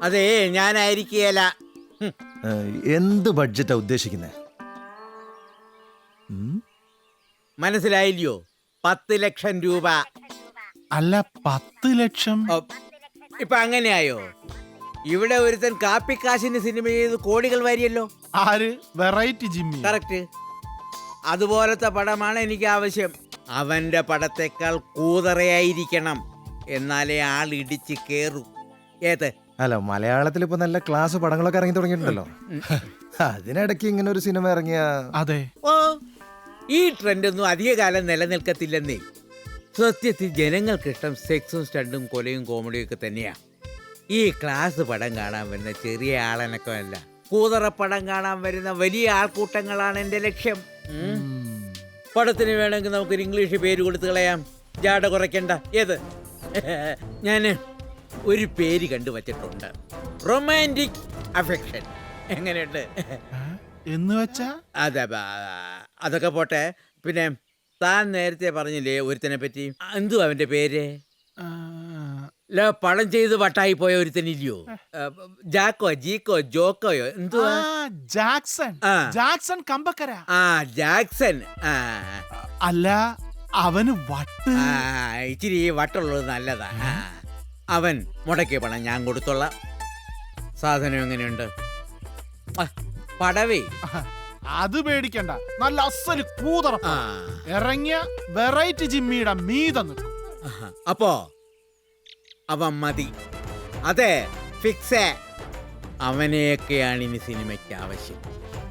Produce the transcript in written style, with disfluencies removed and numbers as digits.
അതെ, ഞാനായിരിക്കേല. എന്ത് ബഡ്ജറ്റാ ഉദ്ദേശിക്കുന്നത്? മനസ്സിലായില്ലയോ? 10 ലക്ഷം രൂപ. അല്ല, 10 ലക്ഷം. ഇപ്പൊ അങ്ങനെയായോ? ഇവിടെ ഒരുത്തൻ കാപ്പിക്കാശിന് സിനിമ ചെയ്ത് കോടികൾ വാരിയല്ലോ. ആര്? Variety Jimmy. കറക്റ്റ്. അതുപോലത്തെ പടമാണ് എനിക്ക് ആവശ്യം. അവന്റെ പടത്തെക്കാൾ കൂതറയായിരിക്കണം, എന്നാലേ ആൾ ഇടിച്ച് കേറും. ഏത്? അല്ല, മലയാളത്തിൽ ഇപ്പൊ നല്ല ക്ലാസ് പടങ്ങളൊക്കെ ഇറങ്ങി തുടങ്ങിയിട്ടുണ്ടല്ലോ. അതിനിടയ്ക്ക് ഇങ്ങനെ ഒരു സിനിമ ഇറങ്ങിയ. അതെ. ഓ, ഈ ട്രെൻഡൊന്നും അധികകാലം നിലനിൽക്കത്തില്ലെന്നേ. സത്യത്തിൽ ജനങ്ങൾക്കിഷ്ടം സെക്സും സ്റ്റണ്ടും കൊലയും കോമഡിയും ഒക്കെ തന്നെയാ. ഈ ക്ലാസ് പടം കാണാൻ വരുന്ന ചെറിയ ആളനക്കമല്ല, കൂതറ പടം കാണാൻ വരുന്ന വലിയ ആൾക്കൂട്ടങ്ങളാണ് എൻ്റെ ലക്ഷ്യം. പടത്തിന് വേണമെങ്കിൽ നമുക്കൊരു ഇംഗ്ലീഷ് പേര് കൊടുത്തു കളയാം. ജാട കുറയ്ക്കണ്ട. ഏത്? ഞാൻ ഒരു പേര് കണ്ടുവച്ചിട്ടുണ്ട്, റൊമാൻറ്റിക് അഫെക്ഷൻ. എങ്ങനെയുണ്ട്? എന്ന് വെച്ചാ? അതൊക്കെ പോട്ടെ. പിന്നെ താൻ നേരത്തെ പറഞ്ഞില്ലേ ഒരുത്തനെ പറ്റി, എന്തുവാ അവന്റെ പേര്? പടം ചെയ്ത് വട്ടായി പോയ ഒരുത്തനില്ലയോ? ജാക്കോ, ജീക്കോ, ജോക്കോയോ എന്തുവാ? ജാക്സൺ. ജാക്സൺ കമ്പക്കര. ജാക്സൺ. അല്ല, അവന് വട്ട്. ഇച്ചിരി വട്ടുള്ളത് നല്ലതാ. അവൻ മുടക്കിയ പണം ഞാൻ കൊടുത്തോളാം. സാധനം എങ്ങനെയുണ്ട്? പടവേ. അത് പേടിക്കണ്ട, നല്ല അസല് കൂതറ. ഇറങ്ങിയ വെറൈറ്റി ജിമ്മിയുടെ മീത നിൽക്കും. അപ്പോ അവൻ മതി. അതെ, ഫിക്സേ. അവനെയൊക്കെയാണ് ഇനി സിനിമയ്ക്ക് ആവശ്യം.